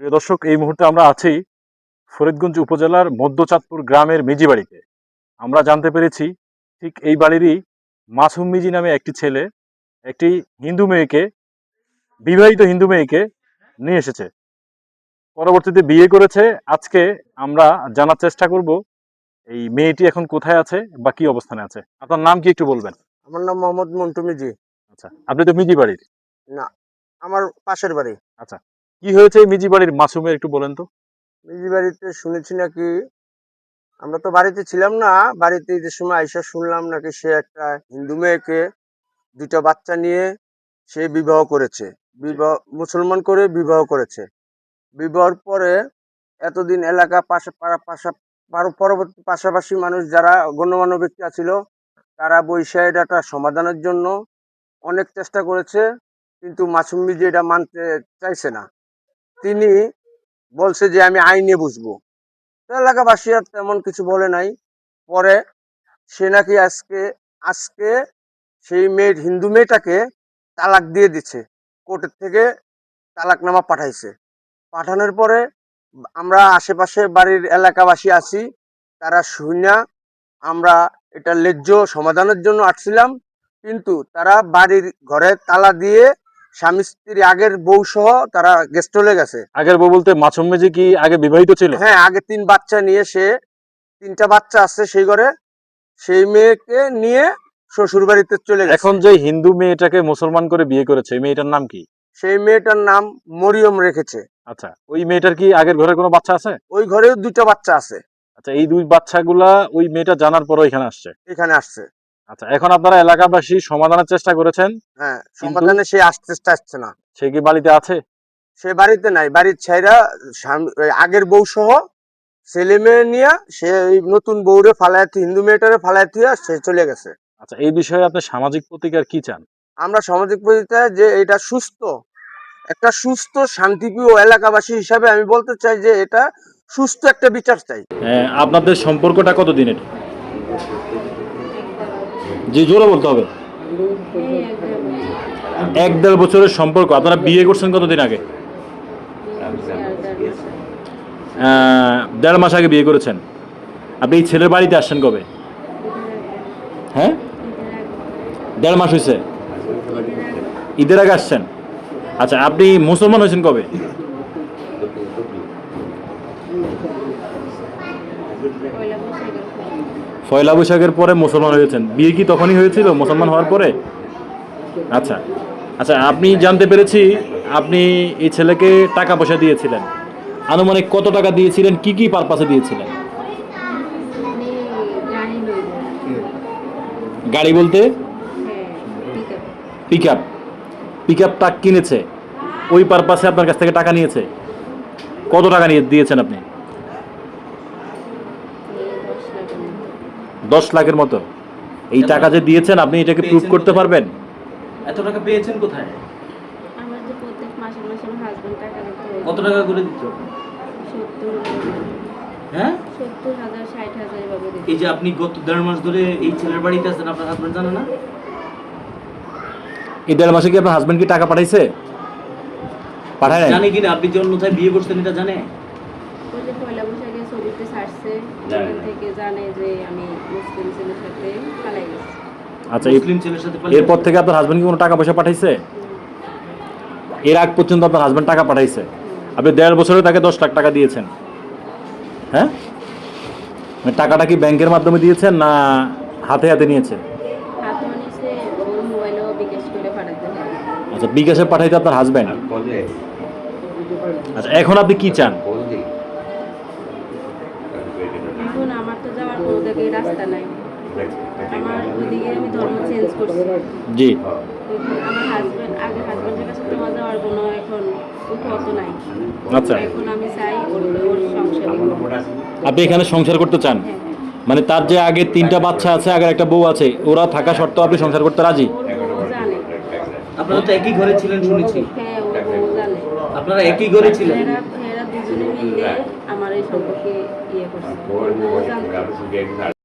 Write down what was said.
প্রিয় দর্শক, এই মুহূর্তে আমরা আছি ফরিদগঞ্জ উপজেলার মধ্যচাঁদপুর গ্রামের মিজি বাড়িতে। আমরা জানতে পেরেছি ঠিক এই বাড়িরই মাসুম মিজি নামে একটি ছেলে একটি হিন্দু মেয়েকে, বিবাহিত হিন্দু মেয়েকে নিয়ে এসেছে, পরবর্তীতে বিয়ে করেছে। আজকে আমরা জানার চেষ্টা করব এই মেয়েটি এখন কোথায় আছে বা কি অবস্থানে আছে। আপনার নাম কি একটু বলবেন? আমার নাম মোহাম্মদ মন্টু মিজি। আচ্ছা, আপনি তো মিজি বাড়ির? না, আমার পাশের বাড়ি। আচ্ছা, কি হয়েছে এই মিজি বাড়ির মাসুমের একটু বলেন তো। মিজি বাড়িতে শুনেছি নাকি, আমরা তো বাড়িতে ছিলাম না, বাড়িতে ঈদের সময় আইসা শুনলাম নাকি সে একটা হিন্দু মেয়েকে দুইটা বাচ্চা নিয়ে সে বিবাহ করেছে, বিবাহ মুসলমান করে বিবাহ করেছে। বিবাহর পরে এতদিন এলাকা পরবর্তী পাশাপাশি মানুষ যারা গণ্যমান্য ব্যক্তি ছিল তারা বৈশা এটা সমাধানের জন্য অনেক চেষ্টা করেছে, কিন্তু মাসুম মিজি এটা মানতে চাইছে না। তিনি বলছে যে আমি আইনে বুঝবো। তো এলাকাবাসী আর তেমন কিছু বলে নাই। পরে সে নাকি আজকে আজকে সেই হিন্দু মেয়েটাকে তালাক দিয়ে দিচ্ছে, কোর্টের থেকে তালাকনামা পাঠাইছে। পাঠানোর পরে আমরা আশেপাশে বাড়ির এলাকাবাসী আছি, তারা শুনা আমরা এটা ন্যায্য সমাধানের জন্য আসছিলাম, কিন্তু তারা বাড়ির ঘরে তালা দিয়ে স্বামী স্ত্রী আগের বউ সহ তারা গেস্ট চলে গেছে। আগের বউ বলতে মাসুম মিজি কি আগে বিবাহিত ছিল? হ্যাঁ, আগে 3 বাচ্চা নিয়ে সে 3টা বাচ্চা আছে সেই ঘরে, সেই মেয়েকে নিয়ে শ্বশুর বাড়িতে চলে গেছে। এখন যে হিন্দু মেয়েটাকে মুসলমান করে বিয়ে করেছে, এই মেয়েটার নাম কি? সেই মেয়েটার নাম মরিয়ম রেখেছে। আচ্ছা, ওই মেয়েটার কি আগের ঘরে কোনো বাচ্চা আছে? ওই ঘরেও 2টা বাচ্চা আছে। আচ্ছা, এই দুই বাচ্চাগুলা ওই মেয়েটা জানার পরও এখানে আসছে? এখানে আসছে। আচ্ছা, এখন আপনারা এলাকাবাসী সমাধানের চেষ্টা করেছেন? হ্যাঁ, সমাধানে সে আসছে না। সে কি বাড়িতে আছে? সে বাড়িতে নাই, বাড়ির ছাইরা আগের বউ সহ ছেলে মেয়ে নিয়ে সে এই নতুন বউরে ফালাইতে, হিন্দু মেয়েটারে ফালাইতে সে চলে গেছে। আচ্ছা, এই বিষয়ে আপনি সামাজিক প্রতিকার কি চান? আমরা সামাজিক প্রতিকার যে এটা একটা সুস্থ শান্তিপ্রিয় এলাকাবাসী হিসাবে আমি বলতে চাই যে এটা সুস্থ একটা বিচার চাই। আপনাদের সম্পর্কটা কতদিনের? জি, জোরে বলতে হবে। 1-1.5 বছরের সম্পর্ক। আপনারা বিয়ে করছেন কতদিন আগে? 1.5 মাস আগে বিয়ে করেছেন। আপনি এই ছেলের বাড়িতে আসছেন কবে? হ্যাঁ, 1.5 মাস হয়েছে। ঈদের আগে আসছেন। আচ্ছা, আপনি মুসলমান হয়েছেন কবে? পয়লা বৈশাখের পরে মুসলমান হয়েছেন। বিয়ে কি তখনই হয়েছিল মুসলমান হওয়ার পরে? আচ্ছা আচ্ছা, আপনি জানতে পেরেছি আপনি এই ছেলেকে টাকা পয়সা দিয়েছিলেন। আনুমানিক কত টাকা দিয়েছিলেন, কি কি পারপাসে দিয়েছিলেন? গাড়ি বলতে? পিক আপ ট্রাক কিনেছে, ওই পারপাসে আপনার কাছ থেকে টাকা নিয়েছে। কত টাকা নিয়ে দিয়েছেন আপনি? 10 লাখের মতো। এই টাকা যে দিয়েছেন আপনি এটাকে প্রুফ করতে পারবেন? এত টাকা পেয়েছেন কোথায়? আমার যে প্রত্যেক মাসে মাসে আমার হাজবেন্ড টাকা দিত। কত টাকা করে দিত? 70। হ্যাঁ, 70,000 60,000 এভাবে দিত। এই যে আপনি গত 1.5 মাস ধরে এই ছেলের বাড়িতে আছেন, আপনার হাজবেন্ড জানে না? এই 1.5 মাসে কি আপনার হাজবেন্ড কি টাকা পাঠাইছে? পাঠায় নাই? জানে কিনা আপনি যে অন্যথায় বিয়ে করছেন এটা জানে? ওই যে পয়লা বৈশাখে ছবিতে ছাড়ছে, ওখান থেকে জানে যে আমি মুসলিম ছেলের সাথে পালাই গেছি। আচ্ছা, মুসলিম ছেলের সাথে পালিয়ে এরপর থেকে আপনার হাজবেন্ড কি কোনো টাকা পয়সা পাঠাইছে? এর আগ পর্যন্ত আপনার হাজবেন্ড টাকা পাঠাইছে? আপনি 1.5 বছরে তাকে 10 লাখ টাকা দিয়েছেন? হ্যাঁ, মানে টাকাটা কি ব্যাংকের মাধ্যমে দিয়েছেন না হাতে হাতে নিয়েছে? হাতে নিছে, ওর মোবাইলেও বিকাশ করে পাঠাতে হয়। আচ্ছা, বিকাশে পাঠাইতে আপনার হাজবেন্ড। আচ্ছা, এখন আপনি কি চান? এখন আমার তো যাওয়ার কোনো দিকে রাস্তা নাই। আমার ওইদিকে আমি ধর্ম চেঞ্জ করছি। জি, আমার হাজবেন্ডের কাছে তোমার যাওয়ার কোনো এখন পথ নাই। আচ্ছা, এখন আমি চাই ওর সংসার। আপনি এখানে সংসার করতে চান? হ্যাঁ, মানে তার যে আগে 3টা বাচ্চা আছে, আগের একটা বউ আছে, ওরা থাকা সত্ত্বেও আপনি সংসার করতে রাজি? ওর বউ জানে। আপনারা তো একই ঘরে ছিলেন শুনেছি। হ্যাঁ, ওর বউ জানে। আপনারা একই ঘরে ছিলেন? এরা দুজনে মিলে আমার এই সম্পর্কে ইয়ে করছে। ওর বউ জানতো।